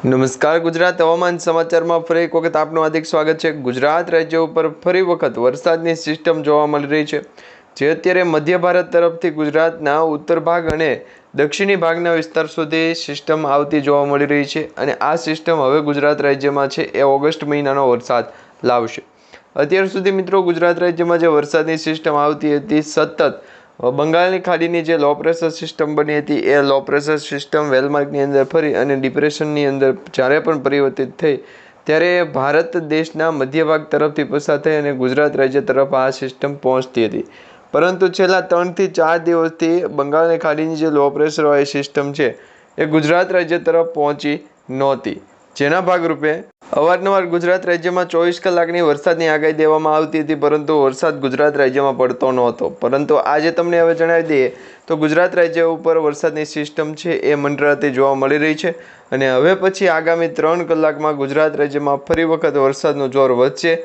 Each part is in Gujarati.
નમસ્કાર ગુજરાત હવામાન સમાચારમાં ફરી એક વખત આપનું હાર્દિક સ્વાગત છે। ગુજરાત રાજ્ય ઉપર ફરી વખત વરસાદની સિસ્ટમ જોવા મળી રહી છે, જે અત્યારે મધ્ય ભારત તરફથી ગુજરાતના ઉત્તર ભાગ અને દક્ષિણી ભાગના વિસ્તાર સુધી સિસ્ટમ આવતી જોવા મળી રહી છે અને આ સિસ્ટમ હવે ગુજરાત રાજ્યમાં છે એ ઓગસ્ટ મહિનાનો વરસાદ લાવશે। અત્યાર સુધી મિત્રો ગુજરાત રાજ્યમાં જે વરસાદની સિસ્ટમ આવતી હતી સતત બંગાળની ખાડીની જે લો પ્રેશર સિસ્ટમ બની હતી એ લો પ્રેશર સિસ્ટમ વેલમાર્કની અંદર ફરી અને ડિપ્રેશનની અંદર જ્યારે પણ પરિવર્તિત થઈ ત્યારે ભારત દેશના મધ્ય ભાગ તરફથી પસાર થઈ અને ગુજરાત રાજ્ય તરફ આ સિસ્ટમ પહોંચતી હતી, પરંતુ છેલ્લા 3 થી 4 દિવસથી બંગાળની ખાડીની જે લો પ્રેશરવાળી સિસ્ટમ છે એ ગુજરાત રાજ્ય તરફ પહોંચી નહોતી, જેના ભાગરૂપે અવારનવાર ગુજરાત રાજ્યમાં 24 કલાકની વરસાદની આગાહી દેવામાં આવતી હતી, પરંતુ વરસાદ ગુજરાત રાજ્યમાં પડતો નહોતો। પરંતુ આજે તમને હવે જણાવી દઈએ તો ગુજરાત રાજ્ય ઉપર વરસાદની સિસ્ટમ છે એ મંડરાતી જોવા મળી રહી છે અને હવે પછી આગામી 3 કલાકમાં ગુજરાત રાજ્યમાં ફરી વખત વરસાદનું જોર વધશે।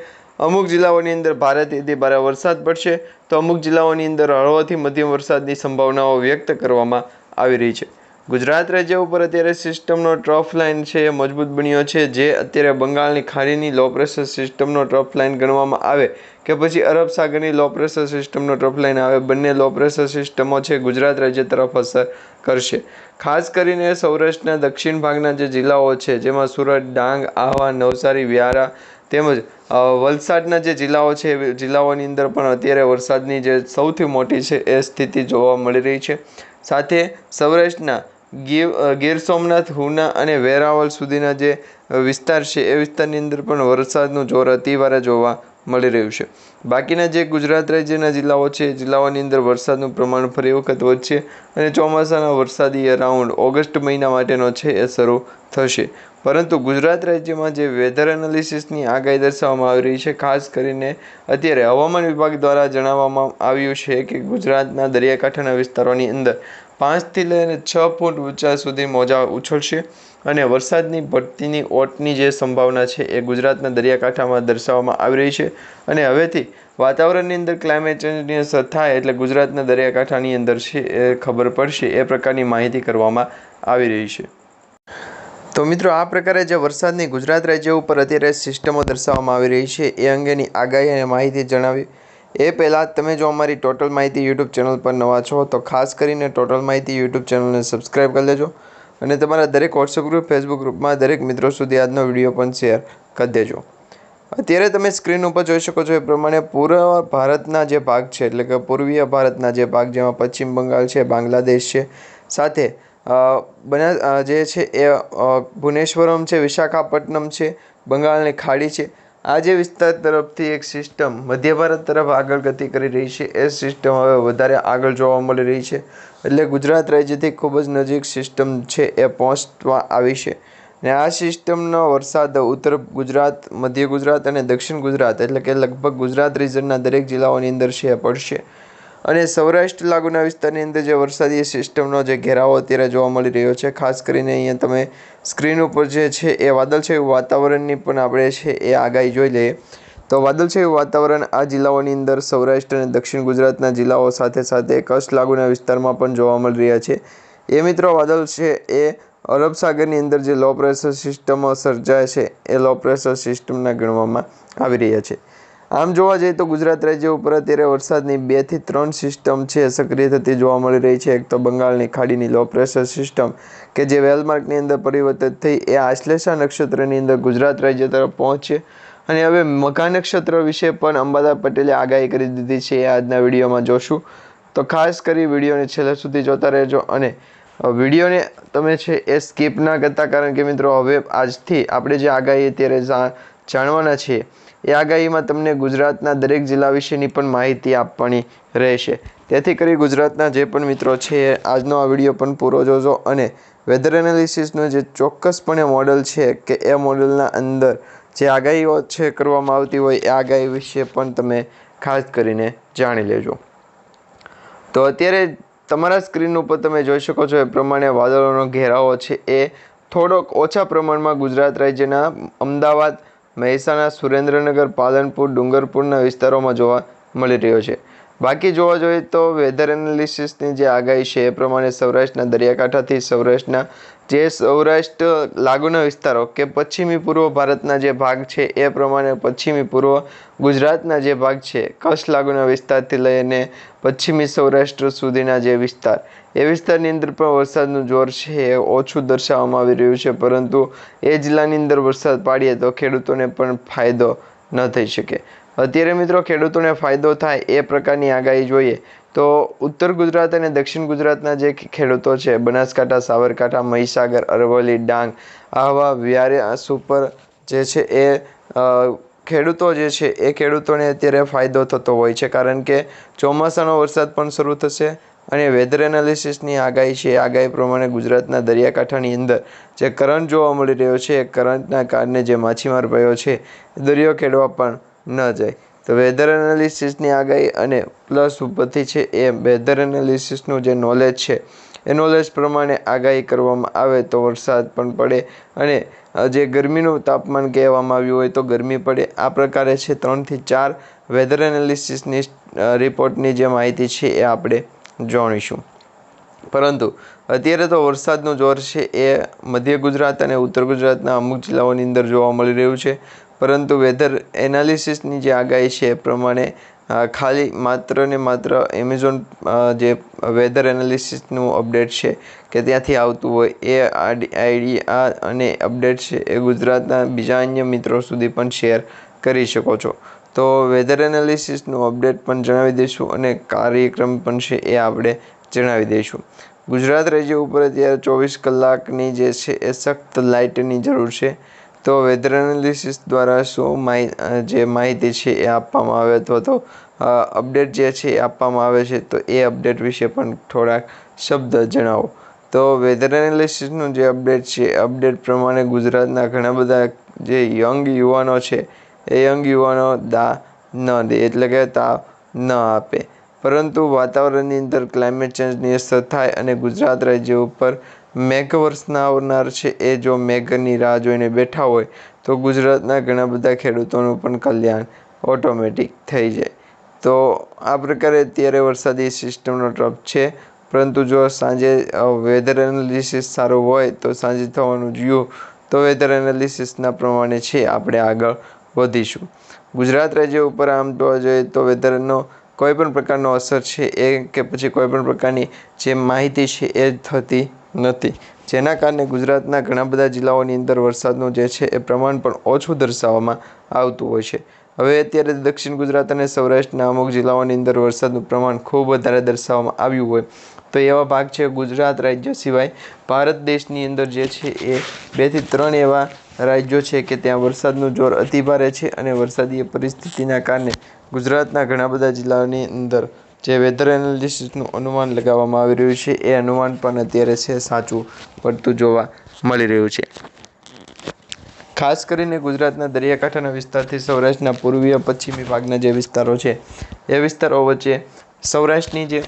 અમુક જિલ્લાઓની અંદર ભારેથી અતિ ભારે વરસાદ પડશે તો અમુક જિલ્લાઓની અંદર હળવાથી મધ્યમ વરસાદની સંભાવનાઓ વ્યક્ત કરવામાં આવી રહી છે। ગુજરાત રાજ્ય ઉપર અત્યારે સિસ્ટમનો ટ્રફ લાઇન છે એ મજબૂત બન્યો છે, જે અત્યારે બંગાળની ખાડીની લો પ્રેશર સિસ્ટમનો ટ્રફ લાઇન ગણવામાં આવે કે પછી અરબ સાગરની લો પ્રેશર સિસ્ટમનો ટ્રફ લાઇન આવે, બંને લો પ્રેશર સિસ્ટમો છે ગુજરાત રાજ્ય તરફ અસર કરશે। ખાસ કરીને સૌરાષ્ટ્રના દક્ષિણ ભાગના જે જિલ્લાઓ છે જેમાં સુરત, ડાંગ, આહવા, નવસારી, વ્યારા તેમજ વલસાડના જે જિલ્લાઓ છે એ જિલ્લાઓની અંદર પણ અત્યારે વરસાદની જે સૌથી મોટી છે એ સ્થિતિ જોવા મળી રહી છે। સાથે સૌરાષ્ટ્રના ગીર સોમનાથ, હુના અને વેરાવળ સુધીના જે વિસ્તાર છે એ વિસ્તારની અંદર પણ વરસાદનું જોર અતિભારે જોવા મળી રહ્યું છે। બાકીના જે ગુજરાત રાજ્યના જિલ્લાઓ છે એ જિલ્લાઓની અંદર વરસાદનું પ્રમાણ ફરી વખત વધશે અને ચોમાસાના વરસાદી રાઉન્ડ ઓગસ્ટ મહિના માટેનો છે એ શરૂ થશે। પરંતુ ગુજરાત રાજ્યમાં જે વેધર એનાલિસિસની આગાહી દર્શાવવામાં આવી રહી છે, ખાસ કરીને અત્યારે હવામાન વિભાગ દ્વારા જણાવવામાં આવ્યું છે કે ગુજરાતના દરિયાકાંઠાના વિસ્તારોની અંદર 5 થી લઈને 6 ફૂટ ઊંચા સુધી મોજા ઉછળશે અને વરસાદની ભરતીની ઓટની જે સંભાવના છે એ ગુજરાતના દરિયાકાંઠામાં દર્શાવવામાં આવી રહી છે અને હવેથી વાતાવરણની અંદર ક્લાઇમેટ ચેન્જની અસર થાય એટલે ગુજરાતના દરિયાકાંઠાની અંદર છે એ ખબર પડશે એ પ્રકારની માહિતી કરવામાં આવી રહી છે। તો મિત્રો આ પ્રકારે જે વરસાદની ગુજરાત રાજ્ય ઉપર અત્યારે સિસ્ટમો દર્શાવવામાં આવી રહી છે એ અંગેની આગાહી અને માહિતી જણાવી એ પહેલાં તમે જો અમારી ટોટલ માહિતી યુટ્યુબ ચેનલ પર નવા છો તો ખાસ કરીને ટોટલ માહિતી યુટ્યુબ ચેનલને સબસ્ક્રાઈબ કરી લેજો અને તમારા દરેક વોટ્સઅપ ગ્રુપ, ફેસબુક ગ્રુપમાં દરેક મિત્રો સુધી આજનો વિડીયો પણ શેર કરી દેજો। અત્યારે તમે સ્ક્રીન ઉપર જોઈ શકો છો એ પ્રમાણે પૂર્વ ભારતના જે ભાગ છે એટલે કે પૂર્વીય ભારતના જે ભાગ જેમાં પશ્ચિમ બંગાળ છે, બાંગ્લાદેશ છે, સાથે જે છે એ ભુવનેશ્વરમ છે, વિશાખાપટ્ટનમ છે, બંગાળની ખાડી છે, આ જે વિસ્તાર તરફથી એક સિસ્ટમ મધ્ય ભારત તરફ આગળ ગતિ કરી રહી છે એ સિસ્ટમ હવે વધારે આગળ જોવા મળી રહી છે એટલે ગુજરાત રાજ્યથી ખૂબ જ નજીક સિસ્ટમ છે એ પહોંચવા આવી છે અને આ સિસ્ટમનો વરસાદ ઉત્તર ગુજરાત, મધ્ય ગુજરાત અને દક્ષિણ ગુજરાત એટલે કે લગભગ ગુજરાત રિજનના દરેક જિલ્લાઓની અંદર છે એ પડશે અને સૌરાષ્ટ્ર લાગુના વિસ્તારની અંદર જે વરસાદી સિસ્ટમનો જે ઘેરાવો અત્યારે જોવા મળી રહ્યો છે, ખાસ કરીને અહીંયા તમે સ્ક્રીન ઉપર જે છે એ વાદળછાયું વાતાવરણની પણ આપણે છે એ આગાહી જોઈ લઈએ તો વાદળછાયું વાતાવરણ આ જિલ્લાઓની અંદર સૌરાષ્ટ્ર અને દક્ષિણ ગુજરાતના જિલ્લાઓ સાથે સાથે કચ્છ લાગુના વિસ્તારમાં પણ જોવા મળી રહ્યા છે। એ મિત્રો વાદળ છે એ અરબ સાગરની અંદર જે લો પ્રેશર સિસ્ટમો સર્જાય છે એ લો પ્રેશર સિસ્ટમના ગણવામાં આવી રહ્યા છે। આમ જોવા જઈએ તો ગુજરાત રાજ્ય ઉપર અત્યારે વરસાદની 2 થી 3 સિસ્ટમ છે સક્રિય થતી જોવા મળી રહી છે। એક તો બંગાળની ખાડીની લો પ્રેશર સિસ્ટમ કે જે વેલમાર્કની અંદર પરિવર્તિત થઈ એ આશ્લેષા નક્ષત્રની અંદર ગુજરાત રાજ્ય તરફ પહોંચશે અને હવે મઘા નક્ષત્ર વિશે પણ અંબાદાસ પટેલે આગાહી કરી દીધી છે એ આજના વિડીયોમાં જોશું, તો ખાસ કરી વિડીયોને છેલ્લે સુધી જોતા રહેજો અને વિડીયોને તમે છે એ સ્કીપ ના કરતા, કારણ કે મિત્રો હવે આજથી આપણે જે આગાહી અત્યારે જાણવાના છીએ એ આગાહીમાં તમને ગુજરાતના દરેક જિલ્લા વિશેની પણ માહિતી આપવાની રહેશે, તેથી કરી ગુજરાતના જે પણ મિત્રો છે આજનો આ વિડીયો પણ પૂરો જોજો અને વેધર એનાલિસિસનું જે ચોક્કસપણે મોડલ છે કે એ મોડલના અંદર જે આગાહીઓ છે કરવામાં આવતી હોય એ આગાહી વિશે પણ તમે ખાસ કરીને જાણી લેજો। તો અત્યારે તમારા સ્ક્રીન ઉપર તમે જોઈ શકો છો એ પ્રમાણે વાદળોનો ઘેરાવો છે એ થોડોક ઓછા પ્રમાણમાં ગુજરાત રાજ્યના અમદાવાદ, મહેસાણા, સુરેન્દ્રનગર, પાલનપુર, ડુંગરપુરના વિસ્તારોમાં જોવા મળી રહ્યો છે। બાકી જોવા જોઈએ તો વેધર એનાલિસિસની જે આગાહી છે એ પ્રમાણે સૌરાષ્ટ્રના દરિયાકાંઠાથી સૌરાષ્ટ્ર લાગુના વિસ્તારો કે પશ્ચિમી પૂર્વ ભારતના જે ભાગ છે એ પ્રમાણે પશ્ચિમી પૂર્વ ગુજરાતના જે ભાગ છે કચ્છ લાગુના વિસ્તારથી લઈને પશ્ચિમી સૌરાષ્ટ્ર સુધીના જે વિસ્તાર એ વિસ્તારની અંદર પણ વરસાદનું જોર છે એ ઓછું દર્શાવવામાં આવી રહ્યું છે, પરંતુ એ જિલ્લાની અંદર વરસાદ પાડીએ તો ખેડૂતોને પણ ફાયદો ન થઈ શકે। અત્યારે મિત્રો ખેડૂતોને ફાયદો થાય એ પ્રકારની આગાહી જોઈએ તો ઉત્તર ગુજરાત અને દક્ષિણ ગુજરાતના જે ખેડૂતો છે બનાસકાંઠા, સાબરકાંઠા, મહીસાગર, અરવલ્લી, ડાંગ આવા વ્યારા સુપર જે છે એ ખેડૂતો જે છે એ ખેડૂતોને અત્યારે ફાયદો થતો હોય છે, કારણ કે ચોમાસાનો વરસાદ પણ શરૂ થશે અને વેધર એનાલિસિસની આગાહી છે એ આગાહી પ્રમાણે ગુજરાતના દરિયાકાંઠાની અંદર જે કરંટ જોવા મળી રહ્યો છે એ કરંટના કારણે જે માછીમાર ભાઈઓ છે દરિયો ખેડવા પણ ન જાય। તો વેધર એનાલિસિસની આગાહી અને પ્લસ ઉપરથી છે એ વેધર એનાલિસિસનું જે નોલેજ છે એ નોલેજ પ્રમાણે આગાહી કરવામાં આવે તો વરસાદ પણ પડે અને જે ગરમીનું તાપમાન કહેવામાં આવ્યું હોય તો ગરમી પડે। આ પ્રકારે છે 3 થી 4 વેધર એનાલિસિસની રિપોર્ટની જે માહિતી છે એ આપણે જાણીશું, પરંતુ અત્યારે તો વરસાદનું જોર છે એ મધ્ય ગુજરાત અને ઉત્તર ગુજરાતના અમુક જિલ્લાઓની અંદર જોવા મળી રહ્યું છે, પરંતુ વેધર એનાલિસિસની જે આગાહી છે એ પ્રમાણે ખાલી માત્ર ને માત્ર એમેઝોન જે વેધર એનાલિસિસનું અપડેટ છે કે ત્યાંથી આવતું હોય એ આઈડિયા અને અપડેટ છે એ ગુજરાતના બીજા અન્ય મિત્રો સુધી પણ શેર કરી શકો છો। તો વેધર એનાલિસિસનું અપડેટ પણ જણાવી દઈશું અને કાર્યક્રમ પણ છે એ આપણે જણાવી દઈશું। ગુજરાત રાજ્ય ઉપર અત્યારે 24 કલાકની જે છે એ સખ્ત લાઇટની જરૂર છે, તો વેધર એનાલિસિસ દ્વારા શું જે માહિતી છે એ આપવામાં આવે અથવા તો અપડેટ જે છે એ આપવામાં આવે છે, તો એ અપડેટ વિશે પણ થોડાક શબ્દ જણાવો। તો વેધર એનાલિસિસનું જે અપડેટ છે અપડેટ પ્રમાણે ગુજરાતના ઘણા બધા જે યંગ યુવાનો છે એ યંગ યુવાનો દા ન દે એટલે કે તાવ ન આપે, પરંતુ વાતાવરણની અંદર ક્લાઇમેટ ચેન્જની અસર થાય અને ગુજરાત રાજ્ય ઉપર મેઘવર્ષના આવનાર છે એ જો મેઘની રાહ જોઈને બેઠા હોય તો ગુજરાતના ઘણા બધા ખેડૂતોનું પણ કલ્યાણ ઓટોમેટિક થઈ જાય। તો આ પ્રકારે અત્યારે વરસાદી સિસ્ટમનો ટ્રપ છે, પરંતુ જો સાંજે વેધર એનાલિસિસ સારું હોય તો સાંજે થવાનું જોયું તો વેધર એનાલિસિસના પ્રમાણે છે આપણે આગળ વધીશું। ગુજરાત રાજ્ય ઉપર આમ જોવા જોઈએ તો વેધરનો કોઈ પણ પ્રકારનો અસર છે એ કે પછી કોઈ પણ પ્રકારની જે માહિતી છે એ થતી નથી, જેના કારણે ગુજરાતના ઘણા બધા જિલ્લાઓની અંદર વરસાદનું જે છે એ પ્રમાણ પણ ઓછું દર્શાવવામાં આવતું હોય છે। હવે અત્યારે દક્ષિણ ગુજરાત અને સૌરાષ્ટ્રના અમુક જિલ્લાઓની અંદર વરસાદનું પ્રમાણ ખૂબ વધારે દર્શાવવામાં આવ્યું હોય તો એવા ભાગ છે ગુજરાત રાજ્ય સિવાય ભારત દેશની અંદર જે છે એ 2 થી 3 એવા રાજ્યો છે કે ત્યાં વરસાદનું જોર અતિભારે છે અને વરસાદીય પરિસ્થિતિના કારણે ગુજરાતના ઘણા બધા જિલ્લાઓની અંદર જે વેધર એનાલિસિસનું અનુમાન લગાવવામાં આવી રહ્યું છે એ અનુમાન પણ અત્યારે છે સાચું પડતું જોવા મળી રહ્યું છે। ખાસ કરીને ગુજરાતના દરિયાકાંઠાના વિસ્તારથી સૌરાષ્ટ્રના પૂર્વીય પશ્ચિમી ભાગના જે વિસ્તારો છે એ વિસ્તારો વચ્ચે સૌરાષ્ટ્રની જે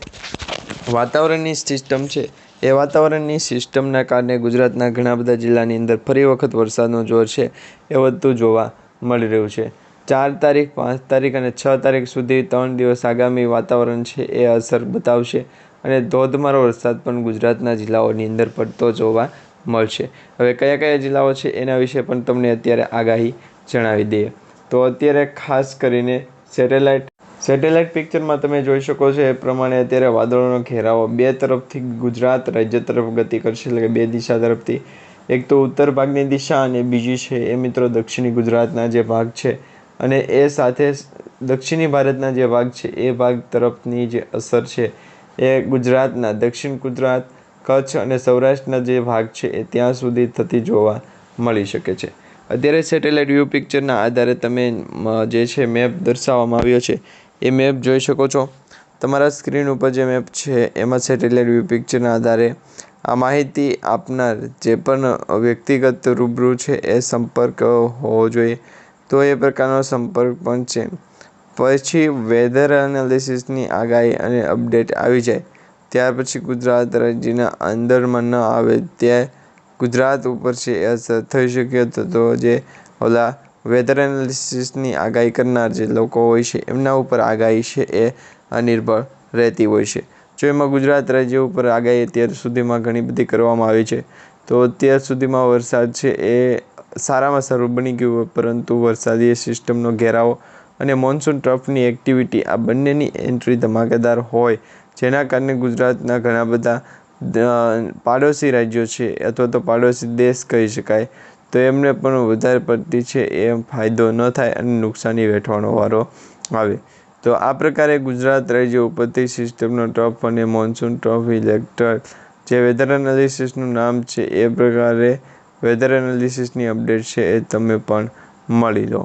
વાતાવરણની સિસ્ટમ છે એ વાતાવરણની સિસ્ટમના કારણે ગુજરાતના ઘણા બધા જિલ્લાની અંદર ફરી વખત વરસાદનું જોર છે એ વધતું જોવા મળી રહ્યું છે। 4 તારીખ, 5 તારીખ અને 6 તારીખ સુધી 3 દિવસ આગામી વાતાવરણ છે એ અસર બતાવશે અને ધોધમાર વરસાદ પણ ગુજરાતના જિલ્લાઓની અંદર પડતો જોવા મળશે। હવે કયા કયા જિલ્લાઓ છે એના વિશે પણ તમને અત્યારે આગાહી જણાવી દઈએ તો અત્યારે ખાસ કરીને સેટેલાઇટ પિક્ચરમાં તમે જોઈ શકો છો એ પ્રમાણે અત્યારે વાદળોનો ઘેરાવો 2 તરફથી ગુજરાત રાજ્ય તરફ ગતિ કરશે, એટલે કે 2 દિશા તરફથી, એક તો ઉત્તર ભાગની દિશા અને બીજી છે એ મિત્રો દક્ષિણી ગુજરાતના જે ભાગ છે અને એ સાથે દક્ષિણી ભારતના જે ભાગ છે એ ભાગ તરફની જે અસર છે એ ગુજરાતના દક્ષિણ ગુજરાત, કચ્છ અને સૌરાષ્ટ્રના જે ભાગ છે એ ત્યાં સુધી થતી જોવા મળી શકે છે। અત્યારે સેટેલાઇટ વ્યૂ પિક્ચરના આધારે તમે જે છે મેપ દર્શાવવામાં આવ્યો છે એ મેપ જોઈ શકો છો। તમારા સ્ક્રીન ઉપર જે મેપ છે એમાં સેટેલાઇટ વ્યૂ પિક્ચરના આધારે આ માહિતી આપનાર જે પણ વ્યક્તિગત રૂબરૂ છે એ સંપર્ક હોવો જોઈએ, તો એ પ્રકારનો સંપર્ક પણ છે। પછી વેધર એનાલિસિસની આગાહી અને અપડેટ આવી જાય ત્યાર પછી ગુજરાત રાજ્યના અંદરમાં ન આવે ત્યાં ગુજરાત ઉપર છે એ અસર થઈ શકે તો જે વેધર એનાલિસિસની આગાહી કરનાર જે લોકો હોય છે એમના ઉપર આગાહી છે એ નિર્ભર રહેતી હોય છે. જો એમાં ગુજરાત રાજ્ય ઉપર આગાહી અત્યાર સુધીમાં ઘણી બધી કરવામાં આવી છે, તો અત્યાર સુધીમાં વરસાદ છે એ સારામાં સારું બની ગયું હોય, પરંતુ વરસાદી સિસ્ટમનો ઘેરાવો અને મોન્સૂન ટ્રફની એક્ટિવિટી આ બંનેની એન્ટ્રી ધમાકેદાર હોય, જેના કારણે ગુજરાતના ઘણા બધા પાડોશી રાજ્યો છે અથવા તો પાડોશી દેશ કહી શકાય, તો એમને પણ વધારે પડતી છે એ ફાયદો ન થાય અને નુકસાની વેઠવાનો વારો આવે. તો આ પ્રકારે ગુજરાત રાજ્ય ઉપરથી સિસ્ટમનો ટ્રફ અને મોન્સૂન ટ્રફ ઇલેક્ટર જે વેધર એનાલિસિસનું નામ છે એ પ્રકારે વેધર એનાલિસિસની અપડેટ છે એ તમે પણ મળી લો.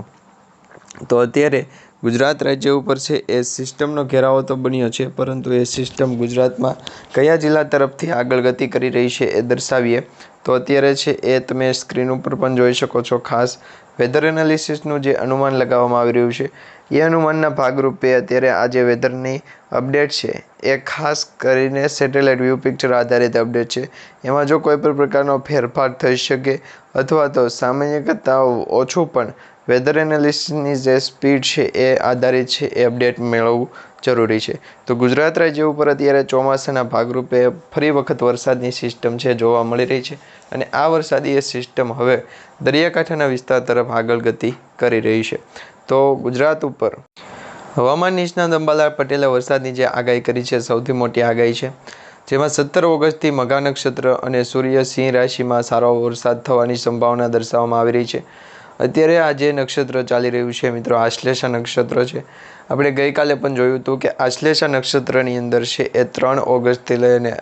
તો અત્યારે ગુજરાત રાજ્ય ઉપર છે એ સિસ્ટમનો ઘેરાવો તો બન્યો છે, પરંતુ એ સિસ્ટમ ગુજરાતમાં કયા જિલ્લા તરફથી આગળ ગતિ કરી રહી છે એ દર્શાવીએ તો અત્યારે છે એ તમે સ્ક્રીન ઉપર પણ જોઈ શકો છો. ખાસ વેધર એનાલિસિસનું જે અનુમાન લગાવવામાં આવી રહ્યું છે એ અનુમાનના ભાગરૂપે અત્યારે આ જે વેધરની અપડેટ છે એ ખાસ કરીને સેટેલાઇટ વ્યૂ પિક્ચર આધારિત અપડેટ છે. એમાં જો કોઈ પણ પ્રકારનો ફેરફાર થઈ શકે અથવા તો સામાન્ય કરતાં ઓછું પણ વેધર એનાલિસિસની જે સ્પીડ છે એ આધારિત છે એ અપડેટ મેળવવું જરૂરી છે. તો ગુજરાત રાજ્ય ઉપર અત્યારે ચોમાસાના ભાગરૂપે ફરી વખત વરસાદની સિસ્ટમ છે જોવા મળી રહી છે, અને આ વરસાદી સિસ્ટમ હવે દરિયાકાંઠાના વિસ્તાર તરફ આગળ ગતિ કરી રહી છે. તો ગુજરાત ઉપર હવામાન નિષ્ણાત અંબાલાલ પટેલે વરસાદની જે આગાહી કરી છે સૌથી મોટી આગાહી છે, જેમાં 17 ઓગસ્ટથી મઘા નક્ષત્ર અને સૂર્ય સિંહ રાશિમાં સારો વરસાદ થવાની સંભાવના દર્શાવવામાં આવી રહી છે. અત્યારે આ જે નક્ષત્ર ચાલી રહ્યું છે મિત્રો આશ્લેષા નક્ષત્ર છે. આપણે ગઈકાલે પણ જોયું હતું કે આશ્લેષા નક્ષત્રની અંદર છે એ 3 ઓગસ્ટથી લઈને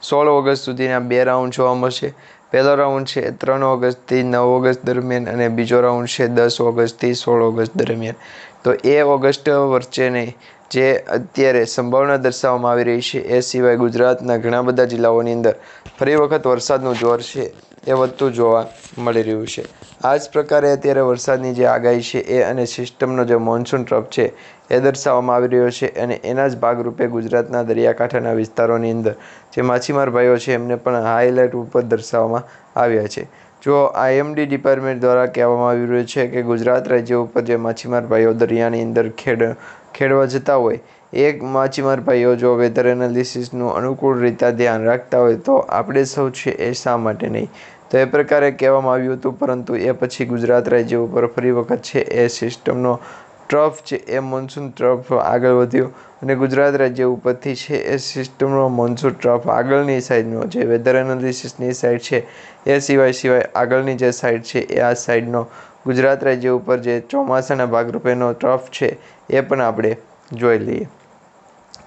16 ઓગસ્ટ સુધીના 2 રાઉન્ડ જોવા મળશે. પહેલો રાઉન્ડ છે 3 ઓગસ્ટથી 9 ઓગસ્ટ દરમિયાન અને બીજો રાઉન્ડ છે 10 ઓગસ્ટથી 16 ઓગસ્ટ દરમિયાન. તો એ ઓગસ્ટ વચ્ચેની જે અત્યારે સંભાવના દર્શાવવામાં આવી રહી છે એ સિવાય ગુજરાતના ઘણા બધા જિલ્લાઓની અંદર ફરી વખત વરસાદનું જોર છે એ વધતું જોવા મળી રહ્યું છે. આ જ પ્રકારે અત્યારે વરસાદની જે આગાહી છે એ અને સિસ્ટમનો જે મોન્સૂન ટ્રફ છે એ દર્શાવવામાં આવી રહ્યો છે, અને એના જ ભાગરૂપે ગુજરાતના દરિયાકાંઠાના વિસ્તારોની અંદર જે માછીમાર ભાઈઓ છે એમને પણ હાઇલાઇટ ઉપર દર્શાવવામાં આવ્યા છે. જો IMD ડિપાર્ટમેન્ટ દ્વારા કહેવામાં આવી રહ્યું છે કે ગુજરાત રાજ્ય ઉપર જે માછીમાર ભાઈઓ દરિયાની અંદર ખેડવા જતા હોય, એક માછીમાર ભાઈઓ જો વેધર એનાલિસિસનું અનુકૂળ રીતે ધ્યાન રાખતા હોય તો આપણે સૌ છે એ શા માટે નહીં. તો એ પ્રકારે કહેવામાં આવ્યું હતું, પરંતુ એ પછી ગુજરાત રાજ્ય ઉપર ફરી વખત છે એ સિસ્ટમનો ટ્રફ છે એ મોન્સૂન ટ્રફ આગળ વધ્યો, અને ગુજરાત રાજ્ય ઉપરથી છે એ સિસ્ટમનો મોન્સૂન ટ્રફ આગળની સાઈડનો જે વેધર એનાલિસિસની સાઈડ છે એ સિવાય આગળની જે સાઈડ છે એ આ સાઈડનો ગુજરાત રાજ્ય ઉપર જે ચોમાસાના ભાગરૂપેનો ટ્રફ છે એ પણ આપણે જોઈ લઈએ.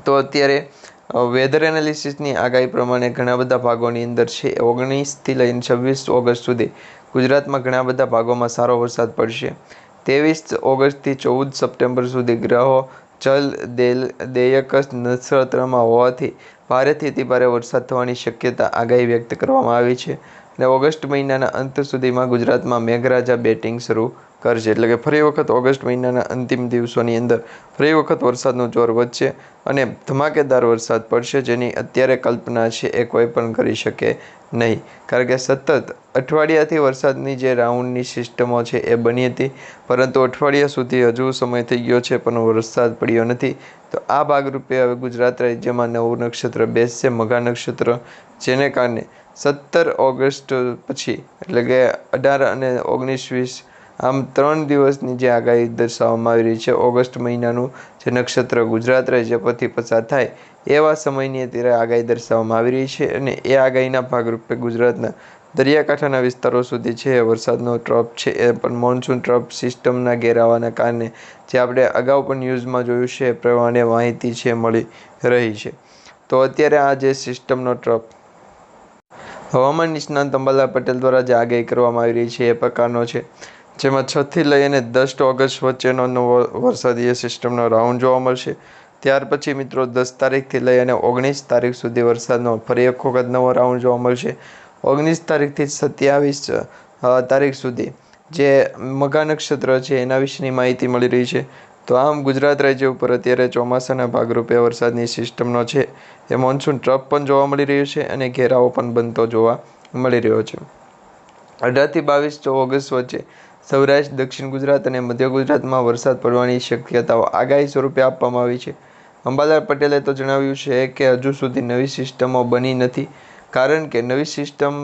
તો અત્યારે વેધર એનાલિસિસની આગાહી પ્રમાણે ઘણા બધા ભાગોની અંદર છે 19થી લઈને 26 ઓગસ્ટ સુધી ગુજરાતમાં ઘણા બધા ભાગોમાં સારો વરસાદ પડશે. 23 ઓગસ્ટથી 14 સપ્ટેમ્બર સુધી ગ્રહો જલ દેયક નક્ષત્રમાં હોવાથી ભારેથી અતિભારે વરસાદ થવાની શક્યતા આગાહી વ્યક્ત કરવામાં આવી છે, અને ઓગસ્ટ મહિનાના અંત સુધીમાં ગુજરાતમાં મેઘરાજા બેટિંગ શરૂ કરશે. એટલે કે ફરી વખત ઓગસ્ટ મહિનાના અંતિમ દિવસોની અંદર ફરી વખત વરસાદનું જોર વધશે અને ધમાકેદાર વરસાદ પડશે, જેની અત્યારે કલ્પના છે એ કોઈ પણ કરી શકે નહીં. કારણ કે સતત અઠવાડિયાથી વરસાદની જે રાઉન્ડની સિસ્ટમો છે એ બની હતી, પરંતુ અઠવાડિયા સુધી હજુ સમય થઈ ગયો છે પણ વરસાદ પડ્યો નથી. તો આ ભાગરૂપે હવે ગુજરાત રાજ્યમાં નવું નક્ષત્ર બેસશે, મઘા નક્ષત્ર, જેને કારણે 17 ઓગસ્ટ પછી એટલે કે 18 અને 19, 20 આમ 3 દિવસની જે આગાહી દર્શાવવામાં આવી રહી છે, ઓગસ્ટ મહિનાનું જે નક્ષત્ર ગુજરાત રાજ્ય પરથી પસાર થાય એવા સમયની અત્યારે આગાહી દર્શાવવામાં આવી રહી છે, અને એ આગાહીના ભાગરૂપે ગુજરાતના દરિયાકાંઠાના વિસ્તારો સુધી છે વરસાદનો ટ્રફ છે એ પણ મોન્સૂન ટ્રફ સિસ્ટમના ઘેરાવાના કારણે જે આપણે અગાઉ પણ ન્યૂઝમાં જોયું છે એ પ્રમાણે માહિતી છે મળી રહી છે. તો અત્યારે આ જે સિસ્ટમનો ટ્રફ હવામાન નિષ્ણાત અંબાલાલ પટેલ દ્વારા જે આગાહી કરવામાં આવી રહી છે એ પ્રકારનો છે, જેમાં 6થી લઈને 10 ઓગસ્ટ વચ્ચેનો નવો વરસાદી સિસ્ટમનો રાઉન્ડ જોવા મળશે. ત્યાર પછી મિત્રો 10 તારીખથી લઈ અને 19 તારીખ સુધી વરસાદનો ફરી એક વખત નવો રાઉન્ડ જોવા મળશે. 19 તારીખથી 27 તારીખ સુધી જે મઘા નક્ષત્ર છે એના વિશેની માહિતી મળી રહી છે. તો આમ ગુજરાત રાજ્ય ઉપર અત્યારે ચોમાસાના ભાગરૂપે વરસાદની સિસ્ટમનો છે એ મોન્સૂન ટ્રફ પણ જોવા મળી રહ્યો છે, અને ઘેરાવો પણ બનતો જોવા મળી રહ્યો છે. 18થી 22 ઓગસ્ટ વચ્ચે સૌરાષ્ટ્ર, દક્ષિણ ગુજરાત અને મધ્ય ગુજરાતમાં વરસાદ પડવાની શક્યતાઓ આગાહી સ્વરૂપે આપવામાં આવી છે. અંબાલાલ પટેલે તો જણાવ્યું છે કે હજુ સુધી નવી સિસ્ટમો બની નથી, કારણ કે નવી સિસ્ટમ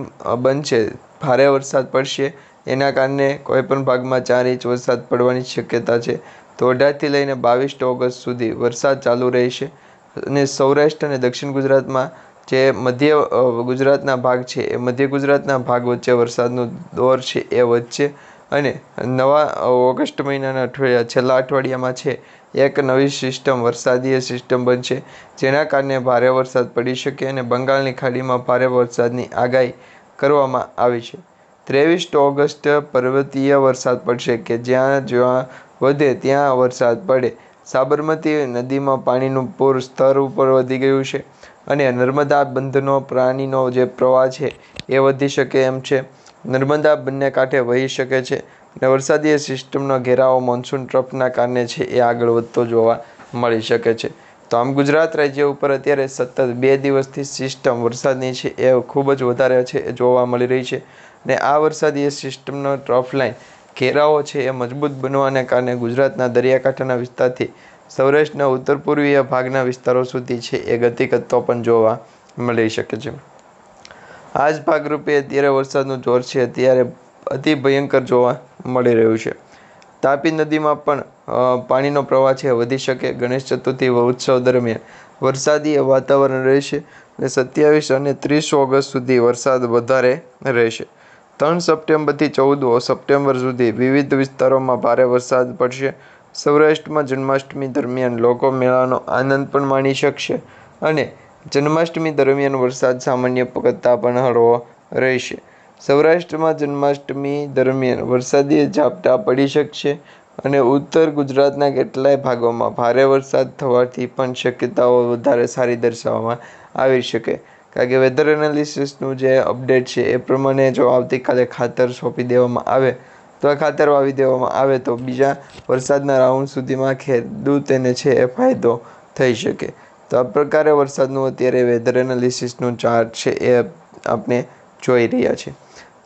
બનશે, ભારે વરસાદ પડશે, એના કારણે કોઈપણ ભાગમાં 4 ઇંચ વરસાદ પડવાની શક્યતા છે. તો 18થી લઈને 22 ઓગસ્ટ સુધી વરસાદ ચાલુ રહેશે અને સૌરાષ્ટ્ર અને દક્ષિણ ગુજરાતમાં જે મધ્ય ગુજરાતના ભાગ છે એ મધ્ય ગુજરાતના ભાગ વચ્ચે વરસાદનો દોર છે એ વધશે અને નવા ઓગસ્ટ મહિનાના છેલ્લા અઠવાડિયામાં છે એક નવી સિસ્ટમ, વરસાદીય સિસ્ટમ બનશે, જેના કારણે ભારે વરસાદ પડી શકે અને બંગાળની ખાડીમાં ભારે વરસાદની આગાહી કરવામાં આવી છે. 23 ઓગસ્ટ પર્વતીય વરસાદ પડશે કે જ્યાં વધે ત્યાં વરસાદ પડે. સાબરમતી નદીમાં પાણીનું પૂર સ્તર ઉપર વધી ગયું છે અને નર્મદા બંધનો પાણીનો જે પ્રવાહ છે એ વધી શકે એમ છે. નર્મદા બંને કાંઠે વહી શકે છે અને વરસાદીય સિસ્ટમનો ઘેરાવો મોન્સૂન ટ્રફના કારણે છે એ આગળ વધતો જોવા મળી શકે છે. તો આમ ગુજરાત રાજ્ય ઉપર અત્યારે સતત 2 દિવસથી સિસ્ટમ વરસાદની છે એ ખૂબ જ વધારે છે એ જોવા મળી રહી છે અને આ વરસાદીય સિસ્ટમનો ટ્રફ લાઇન ઘેરાવો છે એ મજબૂત બનવાને કારણે ગુજરાતના દરિયાકાંઠાના વિસ્તારથી સૌરાષ્ટ્રના ઉત્તર પૂર્વીય ભાગના વિસ્તારો સુધી છે એ ગતિ કરતો પણ જોવા મળી શકે છે. આ જ ભાગરૂપે અત્યારે વરસાદનું જોર છે અત્યારે અતિ ભયંકર જોવા મળી રહ્યું છે. તાપી નદીમાં પણ પાણીનો પ્રવાહ છે વધી શકે. ગણેશ ચતુર્થી ઉત્સવ દરમિયાન વરસાદી વાતાવરણ રહેશે અને 27 અને 30 ઓગસ્ટ સુધી વરસાદ વધારે રહેશે. 3 સપ્ટેમ્બરથી 14 સપ્ટેમ્બર સુધી વિવિધ વિસ્તારોમાં ભારે વરસાદ પડશે. સૌરાષ્ટ્રમાં જન્માષ્ટમી દરમિયાન લોકો મેળાનો આનંદ પણ માણી શકશે અને જન્માષ્ટમી દરમિયાન વરસાદ સામાન્ય કરતાં પણ હળવો રહેશે. સૌરાષ્ટ્રમાં જન્માષ્ટમી દરમિયાન વરસાદી ઝાપટાં પડી શકશે અને ઉત્તર ગુજરાતના કેટલાય ભાગોમાં ભારે વરસાદ થવાથી પણ શક્યતાઓ વધારે સારી દર્શાવવામાં આવી શકે. કારણ કે વેધર એનાલિસિસનું જે અપડેટ છે એ પ્રમાણે જો આવતીકાલે ખાતર સોંપી દેવામાં આવે તો ખાતર વાવી દેવામાં આવે તો બીજા વરસાદના રાઉન્ડ સુધીમાં ખેડૂતોને છે એ ફાયદો થઈ શકે. તો આ પ્રકારે વરસાદનું અત્યારે વેધર એનાલિસિસનું ચાર્ટ છે એ આપણે જોઈ રહ્યા છે.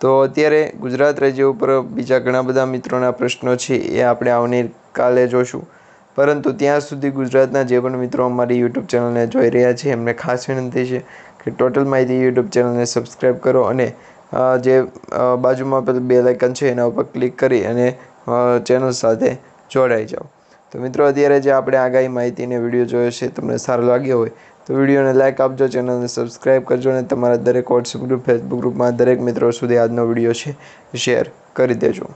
તો અત્યારે ગુજરાત રાજ્ય ઉપર બીજા ઘણા બધા મિત્રોના પ્રશ્નો છે એ આપણે આવની કાલે જોશું. પરંતુ ત્યાં સુધી ગુજરાતના જે પણ મિત્રો અમારી યુટ્યુબ ચેનલને જોઈ રહ્યા છે એમને ખાસ વિનંતી છે કે ટોટલ માહિતી યુટ્યુબ ચેનલને સબસ્ક્રાઈબ કરો અને જે બાજુમાં પેલું બેલ આઇકન છે એના ઉપર ક્લિક કરી અને ચેનલ સાથે જોડાઈ જાઓ. તો મિત્રો અત્યારે જે આપણે આગાહી માહિતીને વિડીયો જોયો છે તમને સારો લાગ્યો હોય તો વિડીયોને લાઇક આપજો, ચેનલને સબસ્ક્રાઈબ કરજો અને તમારા દરેક વોટ્સએપ ગ્રુપ, ફેસબુક ગ્રુપમાં દરેક મિત્રો સુધી આજનો વિડીયો છે શેર કરી દેજો.